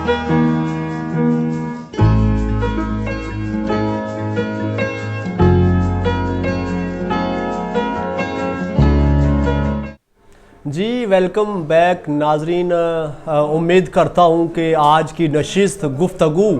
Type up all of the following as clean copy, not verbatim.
جی welcome back ناظرین، امید کرتا ہوں کہ آج کی نشست گفتگو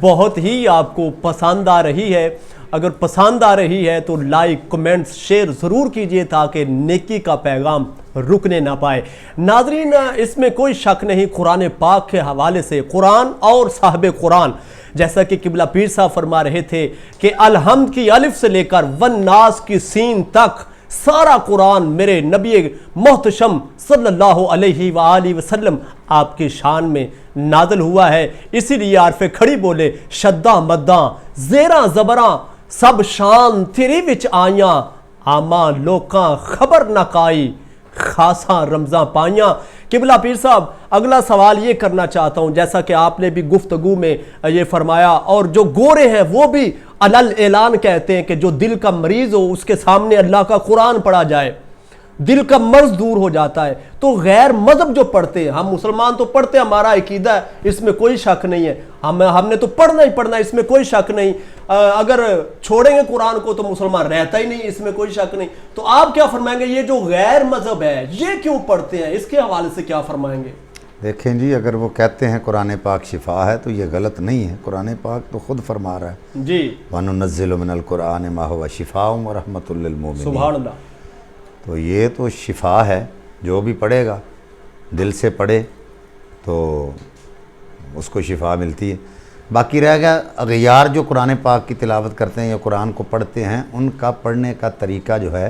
بہت ہی آپ کو پسند آ رہی ہے۔ اگر پسند آ رہی ہے تو لائک کمنٹس شیئر ضرور کیجئے تاکہ نیکی کا پیغام رکنے نہ پائے۔ ناظرین، اس میں کوئی شک نہیں، قرآن پاک کے حوالے سے قرآن اور صاحب قرآن، جیسا کہ قبلہ پیر صاحب فرما رہے تھے کہ الحمد کی الف سے لے کر والناس کی سین تک سارا قرآن میرے نبی محتشم صلی اللہ علیہ وآلہ وسلم آپ کی شان میں نازل ہوا ہے۔ اسی لیے عارف کھڑی بولے شدہ مداں زیراں زبراں سب شان تیری وچ آیاں، آماں لوکاں خبر نہ کائی خاصاں رمضاں پائیاں۔ قبلہ پیر صاحب، اگلا سوال یہ کرنا چاہتا ہوں، جیسا کہ آپ نے بھی گفتگو میں یہ فرمایا، اور جو گورے ہیں وہ بھی علل اعلان کہتے ہیں کہ جو دل کا مریض ہو اس کے سامنے اللہ کا قرآن پڑھا جائے دل کا مرض دور ہو جاتا ہے۔ تو غیر مذہب جو پڑھتے ہیں، ہم مسلمان تو پڑھتے ہیں، ہمارا عقیدہ ہے، اس میں کوئی شک نہیں ہے، ہم نے تو پڑھنا ہی پڑھنا ہے، اس میں کوئی شک نہیں۔ اگر چھوڑیں گے قرآن کو تو مسلمان رہتا ہی نہیں، اس میں کوئی شک نہیں۔ تو آپ کیا فرمائیں گے، یہ جو غیر مذہب ہے یہ کیوں پڑھتے ہیں، اس کے حوالے سے کیا فرمائیں گے؟ دیکھیں جی، اگر وہ کہتے ہیں قرآن پاک شفا ہے تو یہ غلط نہیں ہے۔ قرآن پاک تو خود فرما رہا ہے جی وَنُنَزِّلُ مِنَ الْقُرْآنِ مَا هُوَ شِفَاءٌ وَرَحْمَةٌ لِّلْمُؤْمِنِينَ۔ سبحان اللہ۔ تو یہ تو شفا ہے، جو بھی پڑھے گا دل سے پڑھے تو اس کو شفا ملتی ہے۔ باقی رہ گیا اغیار جو قرآن پاک کی تلاوت کرتے ہیں یا قرآن کو پڑھتے ہیں، ان کا پڑھنے کا طریقہ جو ہے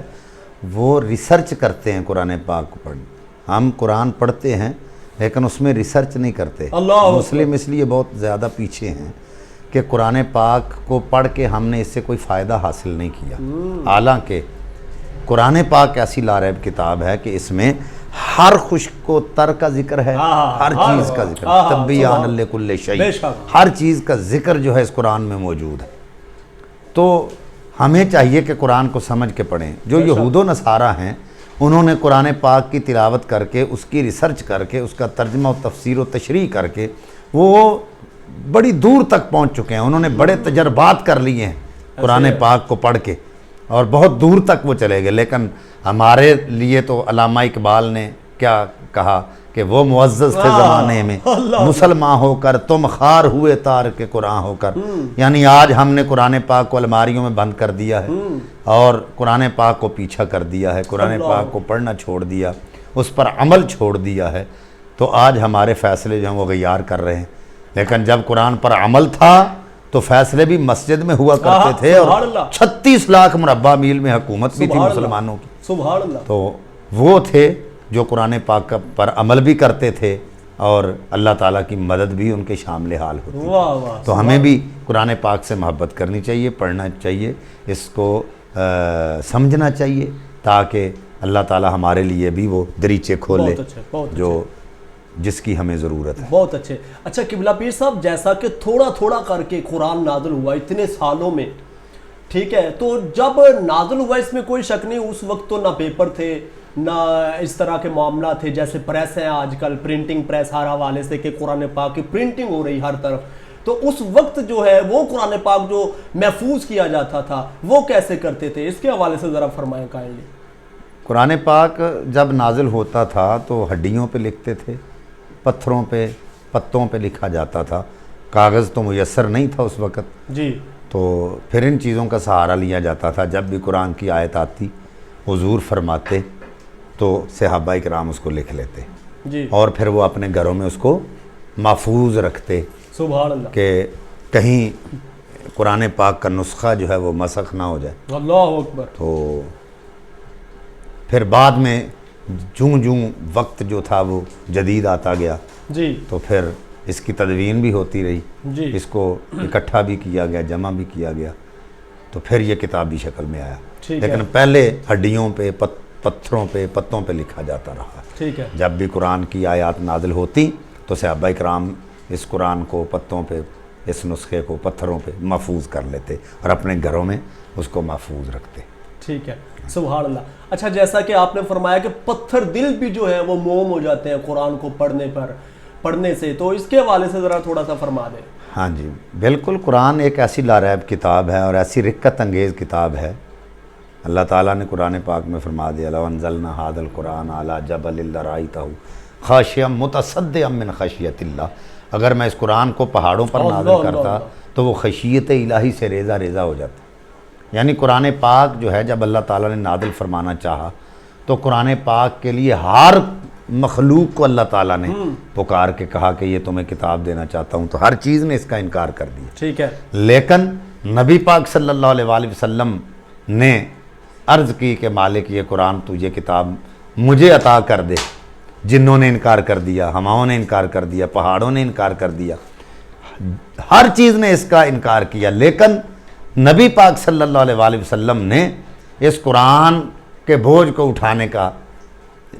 وہ ریسرچ کرتے ہیں قرآن پاک کو پڑھنے۔ ہم قرآن پڑھتے ہیں لیکن اس میں ریسرچ نہیں کرتے۔ مسلم اس لیے بہت زیادہ پیچھے ہیں کہ قرآن پاک کو پڑھ کے ہم نے اس سے کوئی فائدہ حاصل نہیں کیا، حالانکہ قرآن پاک ایسی لاریب کتاب ہے کہ اس میں ہر خشک و تر کا ذکر ہے، ہر چیز کا ذکر ہے، تبیان لکل شیء، ہر چیز کا ذکر جو ہے اس قرآن میں موجود ہے۔ تو ہمیں چاہیے کہ قرآن کو سمجھ کے پڑھیں۔ جو یہود و نصارہ ہیں انہوں نے قرآن پاک کی تلاوت کر کے، اس کی ریسرچ کر کے، اس کا ترجمہ و تفسیر و تشریح کر کے وہ بڑی دور تک پہنچ چکے ہیں، انہوں نے بڑے تجربات کر لیے ہیں قرآن پاک کو پڑھ کے، اور بہت دور تک وہ چلے گئے۔ لیکن ہمارے لیے تو علامہ اقبال نے کیا کہا کہ وہ معزز تھے زمانے میں، مسلمان ہو کر تم خار ہوئے تار کے قرآن ہو کر۔ یعنی آج ہم نے قرآن پاک کو الماریوں میں بند کر دیا ہے اور قرآن پاک کو پیچھا کر دیا ہے، قرآن پاک کو پڑھنا چھوڑ دیا، اس پر عمل چھوڑ دیا ہے، تو آج ہمارے فیصلے جو ہیں وہ غیار کر رہے ہیں۔ لیکن جب قرآن پر عمل تھا تو فیصلے بھی مسجد میں ہوا کرتے تھے، اور 36 لاکھ مربع میل میں حکومت بھی تھی مسلمانوں کی۔ سبحان اللہ۔ تو وہ تھے جو قرآن پاک پر عمل بھی کرتے تھے اور اللہ تعالیٰ کی مدد بھی ان کے شامل حال ہوتی ہے۔ تو ہمیں بھی قرآن پاک سے محبت کرنی چاہیے، پڑھنا چاہیے، اس کو سمجھنا چاہیے، تاکہ اللہ تعالیٰ ہمارے لیے بھی وہ دریچے کھولے جو جس کی ہمیں ضرورت ہے۔ بہت اچھے۔ اچھا قبلہ پیر صاحب، جیسا کہ تھوڑا تھوڑا کر کے قرآن نازل ہوا اتنے سالوں میں، ٹھیک ہے، تو جب نازل ہوا اس میں کوئی شک نہیں، اس وقت تو نہ پیپر تھے نہ اس طرح کے معاملات تھے جیسے پریس ہیں آج کل، پرنٹنگ پریس ہر حوالے سے کہ قرآن پاک کی پرنٹنگ ہو رہی ہر طرف۔ تو اس وقت جو ہے وہ قرآن پاک جو محفوظ کیا جاتا تھا وہ کیسے کرتے تھے، اس کے حوالے سے ذرا فرمائیں کائنڈلی۔ قرآن پاک جب نازل ہوتا تھا تو ہڈیوں پہ لکھتے تھے، پتھروں پہ، پتوں پہ لکھا جاتا تھا، کاغذ تو میسر نہیں تھا اس وقت جی، تو پھر ان چیزوں کا سہارا لیا جاتا تھا۔ جب بھی قرآن کی آیت آتی حضور فرماتے تو صحابہ کرام اس کو لکھ لیتے جی، اور پھر وہ اپنے گھروں میں اس کو محفوظ رکھتے، سبحان اللہ، کہ کہیں قرآن پاک کا نسخہ جو ہے وہ مسخ نہ ہو جائے۔ اللہ اکبر۔ تو پھر بعد میں جوں جوں وقت جو تھا وہ جدید آتا گیا جی، تو پھر اس کی تدوین بھی ہوتی رہی جی، اس کو اکٹھا بھی کیا گیا، جمع بھی کیا گیا، تو پھر یہ کتابی شکل میں آیا۔ لیکن پہلے ہڈیوں پہ، پتھروں پہ، پتوں پہ لکھا جاتا رہا۔ ٹھیک ہے، جب بھی قرآن کی آیات نازل ہوتی تو صحابہ کرام اس قرآن کو پتوں پہ، اس نسخے کو پتھروں پہ محفوظ کر لیتے اور اپنے گھروں میں اس کو محفوظ رکھتے۔ ٹھیک ہے، سبحان اللہ۔ اچھا، جیسا کہ آپ نے فرمایا کہ پتھر دل بھی جو ہے وہ موم ہو جاتے ہیں قرآن کو پڑھنے پر، پڑھنے سے، تو اس کے حوالے سے ذرا تھوڑا سا فرما دیں۔ ہاں جی بالکل، قرآن ایک ایسی لاریب کتاب ہے اور ایسی رقت انگیز کتاب ہے۔ اللہ تعالیٰ نے قرآن پاک میں فرما دیا لو انزلنا ھذا القرآن علی جبل لرأیتہ خاشعا متصدعا من خشیۃ اللہ، اگر میں اس قرآن کو پہاڑوں پر نازل کرتا تو وہ خشیت الہی سے ریزہ ریزہ ہو جاتا۔ یعنی قرآن پاک جو ہے جب اللہ تعالیٰ نے نازل فرمانا چاہا تو قرآن پاک کے لیے ہر مخلوق کو اللہ تعالیٰ نے پکار کے کہا کہ یہ تمہیں کتاب دینا چاہتا ہوں، تو ہر چیز نے اس کا انکار کر دیا۔ ٹھیک ہے، لیکن نبی پاک صلی اللہ علیہ وآلہ وسلم نے عرض کی کہ مالک یہ قرآن تو یہ کتاب مجھے عطا کر دے۔ جنوں نے انکار کر دیا، ہماؤں نے انکار کر دیا، پہاڑوں نے انکار کر دیا، ہر چیز نے اس کا انکار کیا، لیکن نبی پاک صلی اللہ علیہ وآلہ وسلم نے اس قرآن کے بوجھ کو اٹھانے کا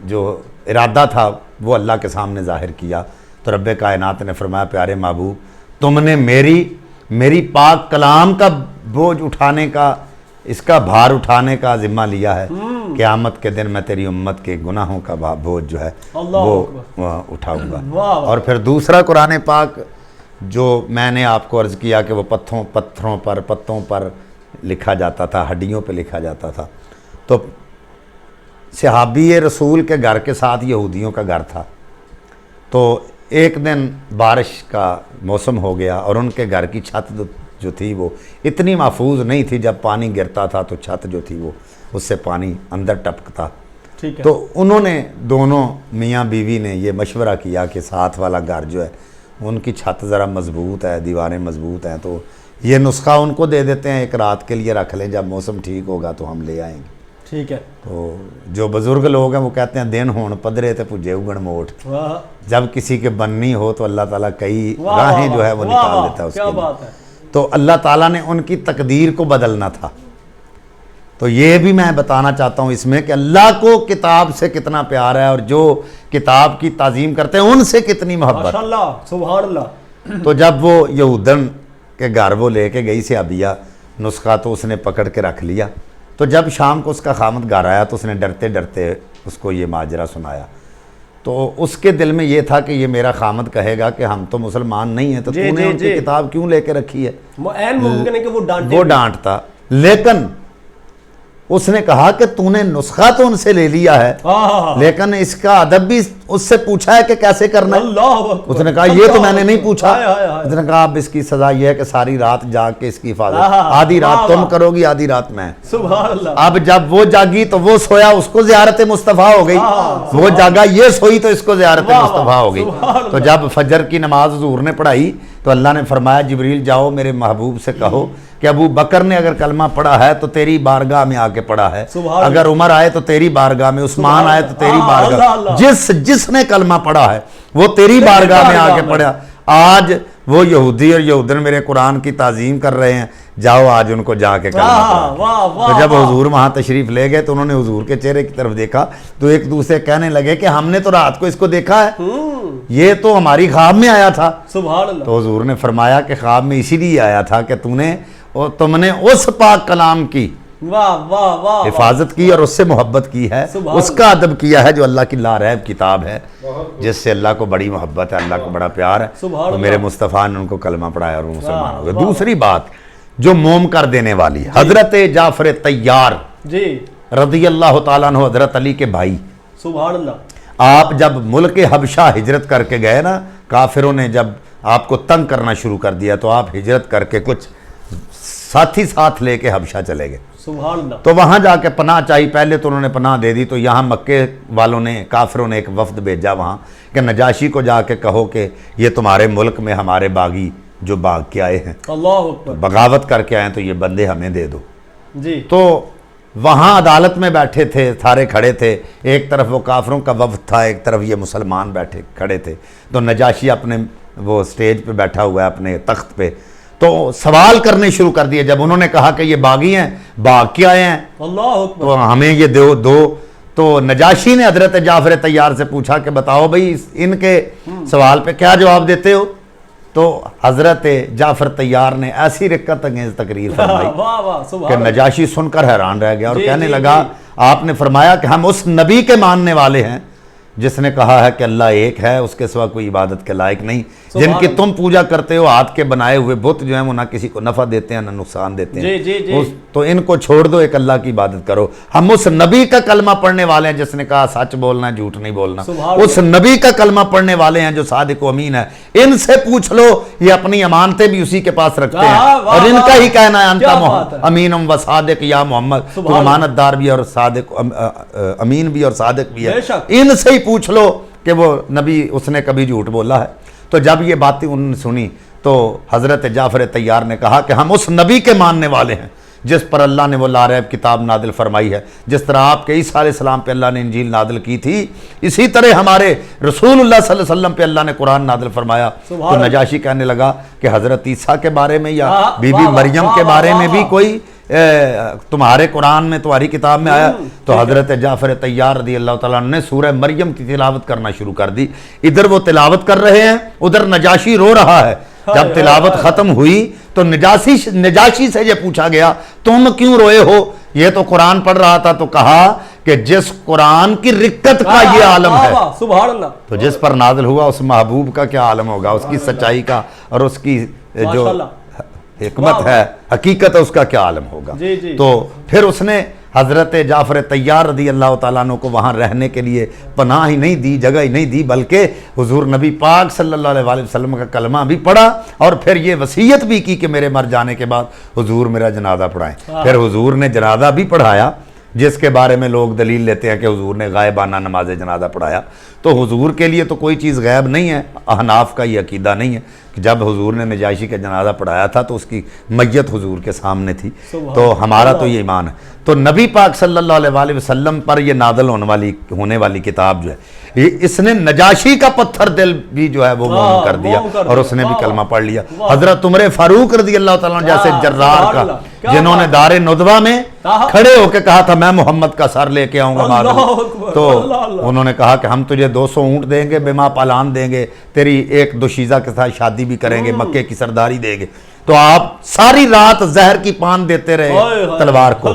جو ارادہ تھا وہ اللہ کے سامنے ظاہر کیا۔ تو رب کائنات نے فرمایا پیارے محبوب تم نے میری پاک کلام کا بوجھ اٹھانے کا، اس کا بھار اٹھانے کا ذمہ لیا ہے، قیامت کے دن میں تیری امت کے گناہوں کا بوجھ جو ہے وہ اٹھاؤں گا۔ اور پھر دوسرا قرآن پاک جو میں نے آپ کو عرض کیا کہ وہ پتوں پر لکھا جاتا تھا، ہڈیوں پہ لکھا جاتا تھا، تو صحابی رسول کے گھر کے ساتھ یہودیوں کا گھر تھا، تو ایک دن بارش کا موسم ہو گیا اور ان کے گھر کی چھت جو تھی وہ اتنی محفوظ نہیں تھی، جب پانی گرتا تھا تو چھت جو تھی وہ اس سے پانی اندر ٹپکتا۔ تو انہوں نے دونوں میاں بیوی نے یہ مشورہ کیا کہ ساتھ والا گھر جو ہے ان کی چھت ذرا مضبوط ہے، دیواریں مضبوط ہیں، تو یہ نسخہ ان کو دے دیتے ہیں، ایک رات کے لیے رکھ لیں، جب موسم ٹھیک ہوگا تو ہم لے آئیں گے۔ ٹھیک ہے، تو جو بزرگ لوگ ہیں وہ کہتے ہیں دن ہون پدرے تے پجے اگن موٹ، جب کسی کے بننی ہو تو اللہ تعالیٰ کئی راہیں جو ہے وہ نکال دیتا ہے اس کے لیے۔ تو اللہ تعالیٰ نے ان کی تقدیر کو بدلنا تھا۔ تو یہ بھی میں بتانا چاہتا ہوں اس میں کہ اللہ کو کتاب سے کتنا پیار ہے اور جو کتاب کی تعظیم کرتے ہیں ان سے کتنی محبت۔ ماشاءاللہ، سبحان اللہ۔ تو جب وہ یہودن کے گھر وہ لے کے گئی صحابیہ نسخہ، تو اس نے پکڑ کے رکھ لیا، تو جب شام کو اس کا خامد گھر آیا تو اس نے ڈرتے ڈرتے اس کو یہ ماجرا سنایا، تو اس کے دل میں یہ تھا کہ یہ میرا خامد کہے گا کہ ہم تو مسلمان نہیں ہیں، تو تو نے ان کی کتاب کیوں لے کے رکھی ہے؟ عین ممکن ہے کہ وہ ڈانٹتا، لیکن اس نے کہا کہ تو نے نسخہ تو ان سے لے لیا ہے، لیکن اس کا ادب بھی اس سے پوچھا ہے کہ کیسے کرنا ہے؟ اس نے کہا یہ تو میں نے نہیں پوچھا۔ اس نے کہا اب اس کی سزا یہ ہے کہ ساری رات جاگ کے اس کی حفاظت، آدھی رات تم کرو گی آدھی رات میں۔ سبحان اللہ۔ اب جب وہ جاگی تو وہ سویا، اس کو زیارت مصطفیٰ ہو گئی، وہ جاگا یہ سوئی تو اس کو زیارت مصطفیٰ ہو گئی۔ تو جب فجر کی نماز حضور نے پڑھائی تو اللہ نے فرمایا جبریل جاؤ میرے محبوب سے کہو کہ ابو بکر نے اگر کلمہ پڑھا ہے تو تیری بارگاہ میں آ کے پڑھا ہے، اگر عمر آئے تو تیری بارگاہ میں، عثمان آئے تو تیری بارگاہ، جس نے کلمہ پڑھا ہے وہ تیری بارگاہ میں آ کے پڑھا۔ آج وہ یہودی اور یہودن میرے قرآن کی تعظیم کر رہے ہیں، جاؤ آج ان کو جا کے کلمہ پڑھا۔ تو جب حضور وہاں تشریف لے گئے تو انہوں نے حضور کے چہرے کی طرف دیکھا تو ایک دوسرے کہنے لگے کہ ہم نے تو رات کو اس کو دیکھا ہے، یہ تو ہماری خواب میں آیا تھا۔ سبحان اللہ۔ تو حضور نے فرمایا کہ خواب میں اسی لیے آیا تھا کہ تم نے اس پاک کلام کی حفاظت کی اور اس سے محبت کی ہے، اس کا ادب کیا ہے جو اللہ کی لاریب کتاب ہے، جس سے اللہ کو بڑی محبت ہے، اللہ کو بڑا پیار ہے۔ تو میرے مصطفیٰ نے ان کو کلمہ پڑھایا اور وہ مسلمان ہو گئے۔ دوسری بات جو موم کر دینے والی، حضرت جعفر طیار رضی اللہ تعالیٰ عنہ، حضرت علی کے بھائی، سبحان اللہ۔ آپ جب ملک حبشہ ہجرت کر کے گئے نا، کافروں نے جب آپ کو تنگ کرنا شروع کر دیا تو آپ ہجرت کر کے کچھ ساتھی ساتھ لے کے حبشہ چلے گئے۔ سبحان اللہ۔ تو وہاں جا کے پناہ چاہی، پہلے تو انہوں نے پناہ دے دی، تو یہاں مکے والوں نے، کافروں نے ایک وفد بھیجا وہاں کہ نجاشی کو جا کے کہو کہ یہ تمہارے ملک میں ہمارے باغی جو باغ کے آئے ہیں، اللہ اکبر، بغاوت کر کے آئے تو یہ بندے ہمیں دے دو۔ جی۔ تو وہاں عدالت میں بیٹھے تھے، سارے کھڑے تھے، ایک طرف وہ کافروں کا وفد تھا، ایک طرف یہ مسلمان بیٹھے کھڑے تھے۔ تو نجاشی اپنے وہ سٹیج پہ بیٹھا ہوا ہے اپنے تخت پہ، تو سوال کرنے شروع کر دیے۔ جب انہوں نے کہا کہ یہ باغی ہیں، باغ کے آئے ہیں، اللہ اکبر، تو ہمیں یہ دو۔ تو نجاشی نے حضرت جعفر طیار سے پوچھا کہ بتاؤ بھئی ان کے سوال پہ کیا جواب دیتے ہو؟ تو حضرت جعفر طیار نے ایسی رقت انگیز تقریر فرمائی کہ نجاشی سن کر حیران رہ گیا اور کہنے لگا، آپ نے فرمایا کہ ہم اس نبی کے ماننے والے ہیں جس نے کہا ہے کہ اللہ ایک ہے، اس کے سوا کوئی عبادت کے لائق نہیں، جن کی تم پوجا کرتے ہو ہاتھ کے بنائے ہوئے بت جو ہیں وہ نہ کسی کو نفع دیتے ہیں نہ نقصان دیتے ہیں، تو ان کو چھوڑ دو، ایک اللہ کی عبادت کرو۔ ہم اس نبی کا کلمہ پڑھنے والے ہیں جس نے کہا سچ بولنا ہے، جھوٹ نہیں بولنا، اس نبی کا کلمہ پڑھنے والے ہیں جو صادق و امین ہے، ان سے پوچھ لو، یہ اپنی امانتیں بھی اسی کے پاس رکھتے ہیں، اور ان کا ہی کہنا ہے انت امین و صادق یا محمد، تو امانت دار بھی اور صادق امین بھی اور صادق بھی ہے، ان سے ہی پوچھ لو کہ وہ نبی اس نے کبھی جھوٹ بولا ہے۔ تو جب یہ باتیں انہوں نے سنی تو حضرت جعفر طیار نے کہا کہ ہم اس نبی کے ماننے والے ہیں جس پر اللہ نے وہ لا ریب کتاب نازل فرمائی ہے، جس طرح آپ کے عیسیٰ علیہ السلام پہ اللہ نے انجیل نازل کی تھی، اسی طرح ہمارے رسول اللہ صلی اللہ علیہ وسلم پہ اللہ نے قرآن نازل فرمایا۔ تو نجاشی کہنے لگا کہ حضرت عیسیٰ کے بارے میں یا بی بی مریم کے بارے میں بھی کوئی تمہارے قرآن میں تمہاری کتاب میں آیا؟ تو حضرت جعفر طیار رضی اللہ تعالیٰ عنہ نے سورہ مریم کی تلاوت کرنا شروع کر دی۔ ادھر وہ تلاوت کر رہے ہیں، ادھر نجاشی رو رہا ہے۔ جب تلاوت ختم ہوئی تو نجاشی سے یہ پوچھا گیا تم کیوں روئے ہو؟ یہ تو قرآن پڑھ رہا تھا، تو کہا کہ جس قرآن کی رکت کا یہ عالم ہے، سبحان اللہ، تو جس پر نازل ہوا اس محبوب کا کیا عالم ہوگا، اس کی سچائی کا اور اس کی جو حکمت ہے، حقیقت ہے، اس کا کیا عالم ہوگا۔ تو پھر اس نے حضرت جعفر طیار رضی اللہ تعالیٰ عنہ کو وہاں رہنے کے لیے پناہ ہی نہیں دی، جگہ ہی نہیں دی، بلکہ حضور نبی پاک صلی اللہ علیہ وسلم کا کلمہ بھی پڑھا، اور پھر یہ وصیت بھی کی کہ میرے مر جانے کے بعد حضور میرا جنازہ پڑھائیں۔ پھر حضور نے جنازہ بھی پڑھایا، جس کے بارے میں لوگ دلیل لیتے ہیں کہ حضور نے غائبانہ نماز جنازہ پڑھایا، تو حضور کے لیے تو کوئی چیز غیب نہیں ہے، احناف کا یہ عقیدہ نہیں ہے کہ جب حضور نے نجاشی کا جنازہ پڑھایا تھا تو اس کی میت حضور کے سامنے تھی، تو ہمارا تو یہ ایمان ہے۔ تو نبی پاک صلی اللہ علیہ وسلم پر یہ نازل ہونے والی کتاب جو ہے، اس نے نجاشی کا پتھر دل بھی جو ہے وہ مومن کر دیا، اور اس نے بھی کلمہ پڑھ لیا۔ حضرت عمر فاروق رضی اللہ تعالیٰ عنہ جیسے جرار کا، جنہوں نے دار ندوہ میں کھڑے ہو کے کہا تھا میں محمد کا سر لے کے آؤں گا معلوم، تو انہوں نے کہا کہ ہم تجھے 200 اونٹ دیں گے، بما پالان دیں گے، تیری ایک دوشیزہ کے ساتھ شادی بھی کریں گے، مکے کی سرداری دیں گے۔ تو آپ ساری رات زہر کی پان دیتے رہے تلوار کو،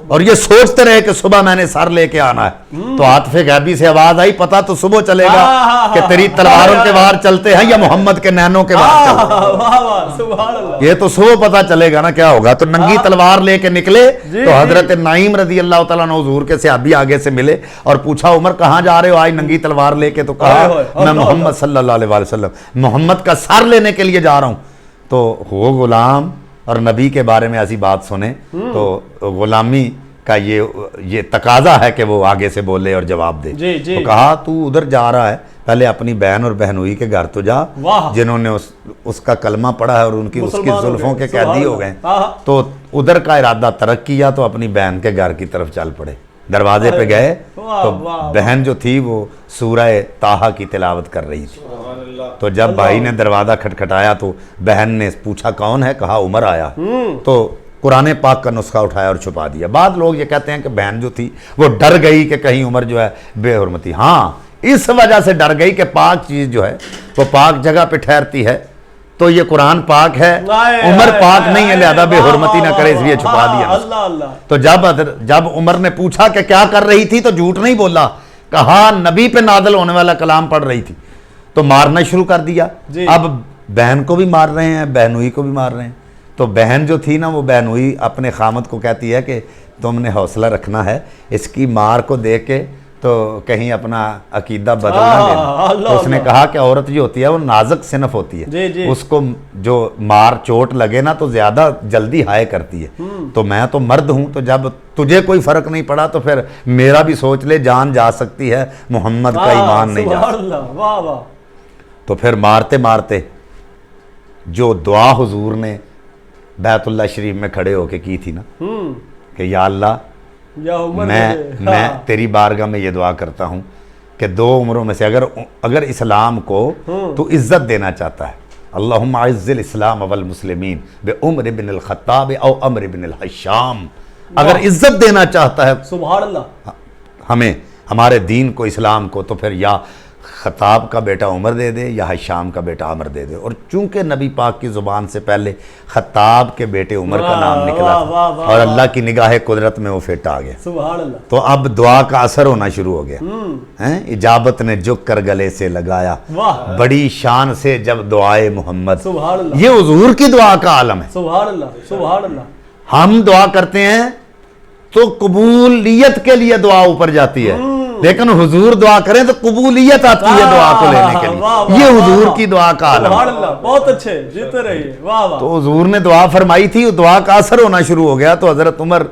اور یہ سوچتے رہے کہ صبح میں نے سر لے کے آنا ہے۔ تو عاطف غیبی سے آواز آئی پتہ تو صبح چلے گا کہ تیری تلواروں کے وار چلتے ہیں یا محمد کے نینوں کے وار چلتے ہیں، یہ تو صبح پتہ چلے گا نا کیا ہوگا۔ تو ننگی تلوار لے کے نکلے، تو حضرت نعیم رضی اللہ تعالیٰ عنہ حضور کے صحابی آگے سے ملے اور پوچھا عمر کہاں جا رہے ہو آج ننگی تلوار لے کے؟ تو کہا میں محمد صلی اللہ علیہ وسلم محمد کا سر لینے کے لیے جا رہا ہوں۔ تو وہ غلام اور نبی کے بارے میں ایسی بات سنے تو غلامی کا یہ تقاضا ہے کہ وہ آگے سے بولے اور جواب دے۔ تو کہا تو ادھر جا رہا ہے، پہلے اپنی بہن اور بہنوئی کے گھر تو جا جنہوں نے اس کا کلمہ پڑھا ہے اور اس کی زلفوں کے قیدی ہو گئے، تو ادھر کا ارادہ ترک کیا تو اپنی بہن کے گھر کی طرف چل پڑے۔ دروازے پہ گئے تو بہن جو تھی وہ سورہ طٰہٰ کی تلاوت کر رہی تھی۔ تو جب بھائی نے دروازہ کھٹکھٹایا تو بہن نے پوچھا کون ہے؟ کہا عمر آیا۔ تو قرآن پاک کا نسخہ اٹھایا اور چھپا دیا۔ بعض لوگ یہ کہتے ہیں کہ بہن جو تھی وہ ڈر گئی کہ کہیں عمر جو ہے بے حرمتی، ہاں اس وجہ سے ڈر گئی کہ پاک چیز جو ہے وہ پاک جگہ پہ ٹھہرتی ہے، تو یہ قرآن پاک ہے، عمر پاک نہیں ہے، لہذا بے حرمتی نہ کرے، اس لیے چھپا دیا۔ تو جب عمر نے پوچھا کہ کیا کر رہی تھی تو جھوٹ نہیں بولا، کہا نبی پہ نازل ہونے والا کلام پڑھ رہی تھی۔ تو مارنا شروع کر دیا، اب بہن کو بھی مار رہے ہیں، بہنوئی کو بھی مار رہے ہیں۔ تو بہن جو تھی نا وہ بہنوئی اپنے خامد کو کہتی ہے کہ تم نے حوصلہ رکھنا ہے، اس کی مار کو دیکھ کے تو کہیں اپنا عقیدہ بدل نہ لینا۔ تو اس نے کہا کہ عورت جو ہوتی ہے وہ نازک صنف ہوتی ہے، اس کو جو مار چوٹ لگے نا تو زیادہ جلدی ہائے کرتی ہے، تو میں تو مرد ہوں، تو جب تجھے کوئی فرق نہیں پڑا تو پھر میرا بھی سوچ لے، جان جا سکتی ہے، محمد کا ایمان نہیں جا سکتا۔ تو پھر مارتے مارتے جو دعا حضور نے بیت اللہ شریف میں کھڑے ہو کے کی تھی نا کہ یا اللہ میں تیری بارگاہ میں یہ دعا کرتا ہوں کہ 2 عمروں میں سے اگر اسلام کو تو عزت دینا چاہتا ہے، اللہم اعز الاسلام والمسلمین بعمر بن الخطاب او عمر بن الحشام، اگر عزت دینا چاہتا ہے سبحان اللہ ہمیں، ہمارے دین کو، اسلام کو، تو پھر یا خطاب کا بیٹا عمر دے دے یا حشام کا بیٹا عمر دے دے. اور چونکہ نبی پاک کی زبان سے پہلے خطاب کے بیٹے عمر کا نام نکلا تھا اور اللہ کی نگاہ قدرت میں وہ فٹ آ گیا, سبحان اللہ. تو اب دعا کا اثر ہونا شروع ہو گیا. اجابت نے جھک کر گلے سے لگایا, بڑی شان سے جب دعائے محمد. سبحان اللہ. یہ حضور کی دعا کا عالم ہے. سبحان اللہ, سبحان اللہ. ہم دعا کرتے ہیں تو قبولیت کے لیے دعا اوپر جاتی ہے, لیکن حضور دعا کریں تو قبولیت آتی ہے دعا کو لینے کے لیے. یہ حضور کی دعا کا عالم سبحان اللہ. بہت اچھے, جیتے رہیے. واہ واہ. تو حضور نے دعا فرمائی تھی, دعا کا اثر ہونا شروع ہو گیا. تو حضرت عمر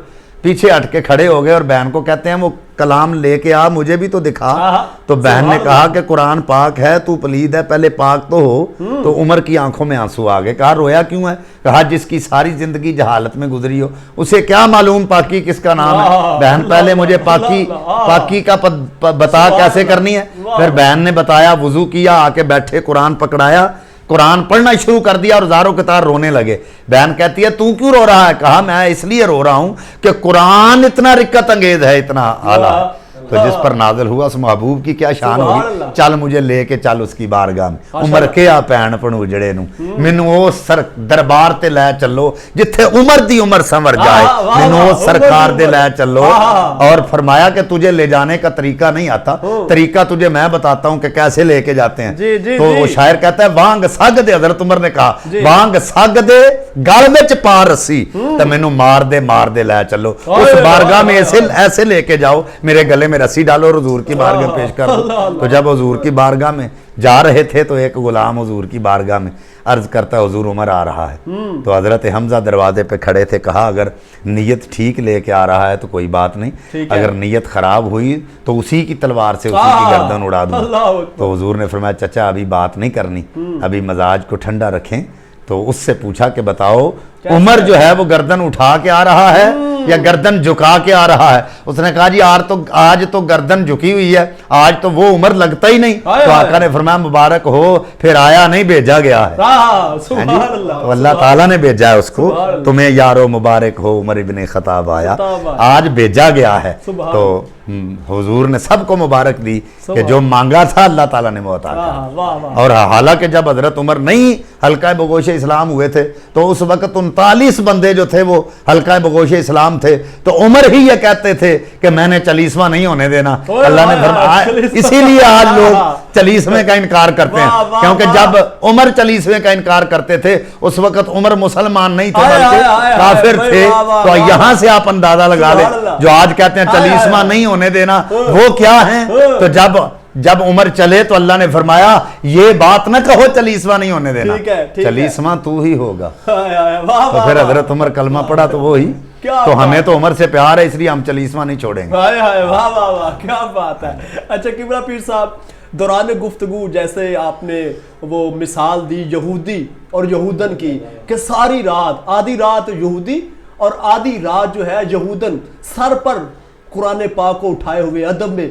پیچھے ہٹ کے کھڑے ہو گئے اور بہن کو کہتے ہیں وہ کلام لے کے آ, مجھے بھی تو دکھا. تو بہن نے کہا کہ قرآن پاک ہے, تو پلید ہے, پہلے پاک تو ہو. تو عمر کی آنکھوں میں آنسو آ گئے. کہا رویا کیوں ہے؟ کہا جس کی ساری زندگی جہالت میں گزری ہو اسے کیا معلوم پاکی کس کا نام ہے. بہن پہلے مجھے پاکی کا بتا کیسے کرنی ہے. پھر بہن نے بتایا, وضو کیا, آ کے بیٹھے, قرآن پکڑایا, قرآن پڑھنا شروع کر دیا اور زاروں کے تار رونے لگے. بہن کہتی ہے تو کیوں رو رہا ہے؟ کہا میں اس لیے رو رہا ہوں کہ قرآن اتنا رقت انگیز ہے, اتنا اعلیٰ ہے. تو جس پر نازل ہوا اس محبوب کی کیا شان ہوگی. چل مجھے لے کے چل اس کی بارگاہ میں. عمر کیا پین پنوجڑے نو, مینوں او سر دربار تے لے چلو جتھے عمر دی عمر سنور جائے, مینوں او سرکار دے لے چلو. اور فرمایا کہ تجھے لے جانے کا طریقہ نہیں آتا, طریقہ تجھے میں بتاتا ہوں کہ کیسے لے کے جاتے ہیں. تو وہ شاعر کہتا ہے وانگ سگ دے, حضرت عمر نے کہا وانگ سگ دے گل وچ پا رسی تے مینوں مار دے لے چلو. اس بارگاہ میں ایسے لے کے جاؤ, میرے گلے میں رسی ڈالو اور حضور کی بارگاہ پیش کر دو. تو جب حضور کی بارگاہ میں جا رہے تھے تو ایک غلام حضور کی بارگاہ میں عرض کرتا ہے حضور عمر آ رہا ہے. تو حضرت حمزہ دروازے پہ کھڑے تھے. کہا اگر نیت ٹھیک لے کے آ رہا ہے تو کوئی بات نہیں, اگر نیت خراب ہوئی تو اسی کی تلوار سے اسی کی گردن اڑا دوں. تو حضور نے فرمایا چچا ابھی بات نہیں کرنی, ابھی مزاج کو ٹھنڈا رکھیں. تو اس سے پوچھا کہ بتاؤ عمر جو ہے وہ گردن اٹھا کے آ رہا ہے یا گردن جھکا کے آ رہا ہے؟ اس نے کہا جی آج تو گردن جھکی ہوئی ہے, آج تو وہ عمر لگتا ہی نہیں. تو آقا نے فرمایا مبارک ہو, پھر آیا نہیں بھیجا گیا ہے. تو اللہ تعالیٰ نے بھیجا ہے اس کو. تمہیں یارو مبارک ہو عمر ابن خطاب آیا, آج بھیجا گیا ہے. تو حضور نے سب کو مبارک دی کہ جو مانگا تھا اللہ تعالیٰ نے وہ عطا کیا. اور حالانکہ جب حضرت عمر نہیں حلقہ بگوش اسلام ہوئے تھے تو اس وقت 39 بندے جو تھے وہ حلقہ بگوش اسلام تھے. تو عمر ہی یہ کہتے تھے کہ میں نے 40واں نہیں ہونے دینا. اللہ نے فرمایا, اسی لیے آج لوگ 40ویں کا انکار کرتے ہیں, کیونکہ جب عمر 40ویں کا انکار کرتے تھے اس وقت عمر مسلمان نہیں تھے بلکہ کافر تھے. تو یہاں سے آپ اندازہ لگا لیں جو آج کہتے ہیں 40واں نہیں ہونے دینا وہ کیا ہیں. تو جب عمر چلے تو اللہ نے فرمایا یہ بات نہ کہو 40واں نہیں ہونے دینا, 40واں تو ہی ہوگا. تو پھر حضرت عمر کلمہ پڑھا تو وہی. تو ہمیں تو عمر سے پیار ہے اس لیے ہم 40واں نہیں چھوڑیں گے. واہ واہ واہ, کیا بات ہے. اچھا قبلہ پیر صاحب, دوران گفتگو جیسے آپ نے وہ مثال دی یہودی اور یہودن کی کہ ساری رات, آدھی رات یہودی اور آدھی رات جو ہے یہودن سر پر قرآن پاک کو اٹھائے ہوئے ادب میں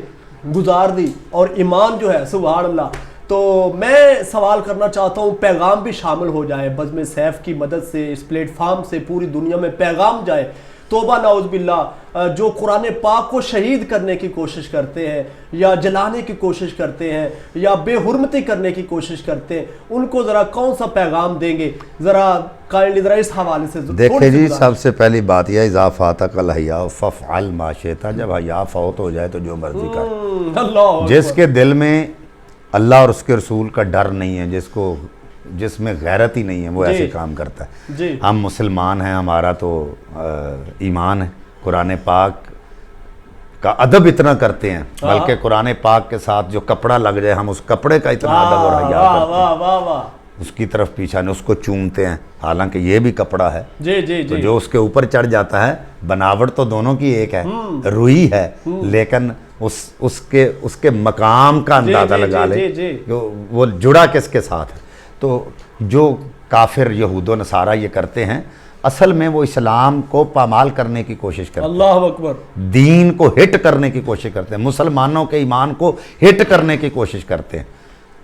گزار دی, اور ایمان جو ہے سبحان اللہ. تو میں سوال کرنا چاہتا ہوں, پیغام بھی شامل ہو جائے بزم سیف کی مدد سے, اس پلیٹ فارم سے پوری دنیا میں پیغام جائے. توبہ نعوذ باللہ, جو قرآن پاک کو شہید کرنے کی کوشش کرتے ہیں یا جلانے کی کوشش کرتے ہیں یا بے حرمتی کرنے کی کوشش کرتے ہیں, ان کو ذرا کون سا پیغام دیں گے؟ ذرا کائنڈلی ذرا اس حوالے سے دیکھیں جی. سب سے پہلی بات یہ اضافات الحیا ففعل ما شئت, جب حیا فوت ہو جائے تو جو مرضی کر. جس کے دل میں اللہ اور اس کے رسول کا ڈر نہیں ہے, جس میں غیرت ہی نہیں ہے, وہ ایسے کام کرتا ہے. ہم مسلمان ہیں, ہمارا تو ایمان ہے, قرآن پاک کا ادب اتنا کرتے ہیں, بلکہ قرآن پاک کے ساتھ جو کپڑا لگ جائے ہم اس کپڑے کا اتنا ادب اور حیا کرتے ہیں, اس کی طرف پیچھا نہیں, اس کو چومتے ہیں, حالانکہ یہ بھی کپڑا ہے. تو جو اس کے اوپر چڑھ جاتا ہے, بناوٹ تو دونوں کی ایک ہے, روئی ہے, لیکن اس کے مقام کا اندازہ لگا لے وہ جڑا کس کے ساتھ ہے. تو جو کافر یہود و نصارہ یہ کرتے ہیں, اصل میں وہ اسلام کو پامال کرنے کی کوشش کرتے ہیں, اللہ اکبر, دین کو ہٹ کرنے کی کوشش کرتے ہیں, مسلمانوں کے ایمان کو ہٹ کرنے کی کوشش کرتے ہیں.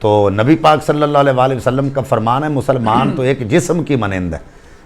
تو نبی پاک صلی اللہ علیہ وسلم کا فرمان ہے مسلمان تو ایک جسم کی مانند ہے,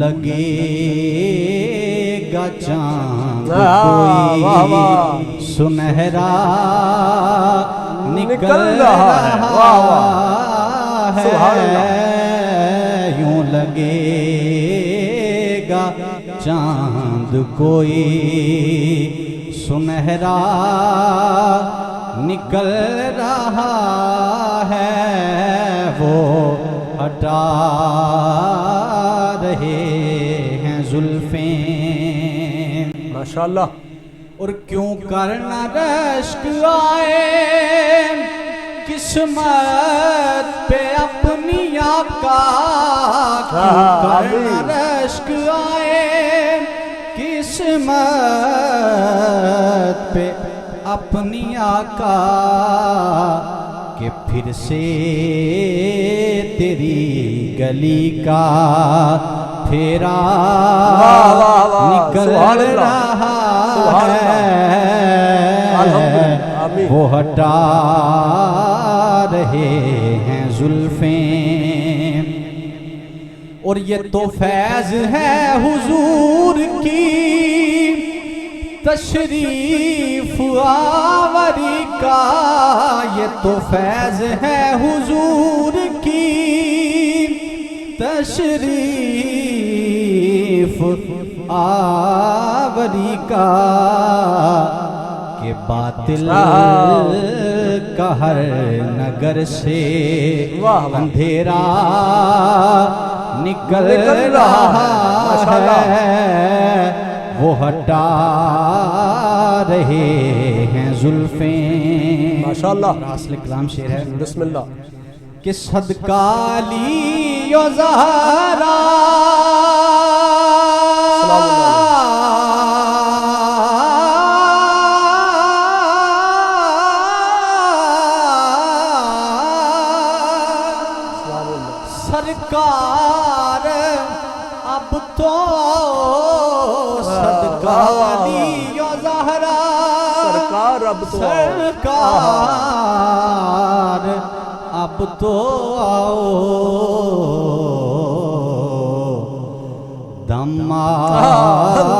لگے گا چاند واہ واہ واہ کوئی سنہرا نکل رہا ہے، واہ واہ سبحان ہے، یوں لگے گا چاند کوئی سنہرا نکل رہا ہے، وہ ہٹا رہے ہیں زلفیں، ماشاءاللہ. اور کیوں کرنا رشک آئے قسمت پہ اپنی آقا، کیوں کرنا رشک آئے قسمت پہ اپنی آقا، کہ پھر سے تیری گلی کا پھیرا نکل رہا ہے، وہ ہٹا رہے ہیں زلفیں، اور یہ تو فیض ہے حضور کی تشریف آوری کا، یہ تو فیض ہے حضور کی تشریف آوری کا، کہ باطل کا ہر نگر سے اندھیرا نکل رہا ہے، وہ ہٹا رہے ہیں زلفیں. ماشاءاللہ. راسل کلام شعر ہے، بسم اللہ. کہ صدقہ علی و زہرا سرکار اب تو صدقہ علی و زہرا، سرکار اب تو سرکار اب تو آؤ، دم آخری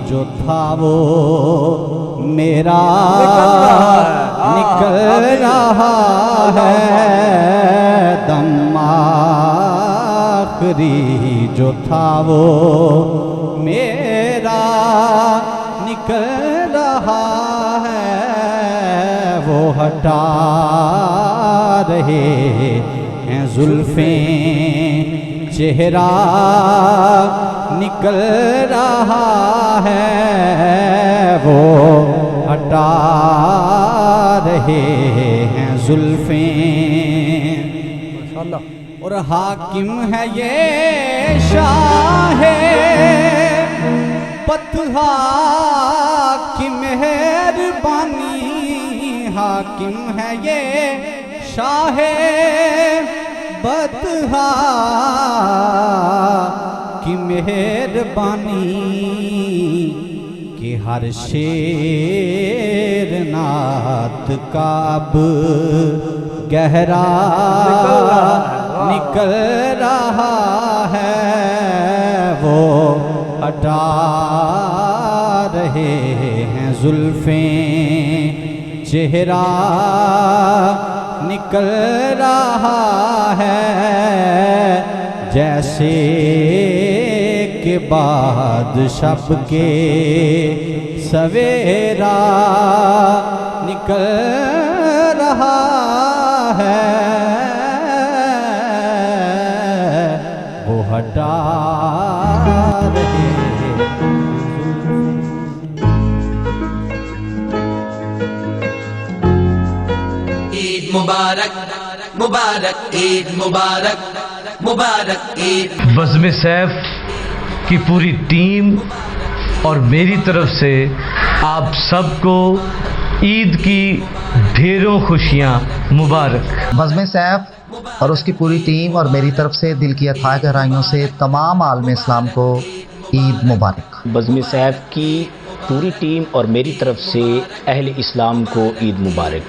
جو تھا وہ میرا نکل رہا ہے، دم آخری جو تھا وہ میرا نکل رہا ہے، وہ ہٹا رہے ہیں زلفیں، چہرہ نکل رہا ہے، وہ ہٹا رہے ہیں زلفیں. اور حاکم ہے یہ شاہ بطحا کی مہربانی، حاکم ہے یہ شاہ بطحا کی مہربانی، کہ ہر شعر نعت کا اب گہرا نکل رہا ہے، وہ ہٹا رہے ہیں زلفیں، چہرہ نکل رہا ہے، جیسے کہ بعد شب کے سویرا نکل رہا ہے، وہ ہٹا رہے ہیں. عید مبارک مبارک، عید مبارک مبارک، عید. بزم سیف کی پوری ٹیم اور میری طرف سے آپ سب کو عید کی ڈھیروں خوشیاں مبارک. بزم سیف اور اس کی پوری ٹیم اور میری طرف سے دل کی اتھاہ گہرائیوں سے تمام عالم اسلام کو عید مبارک. بزم سیف کی پوری ٹیم اور میری طرف سے اہل اسلام کو عید مبارک.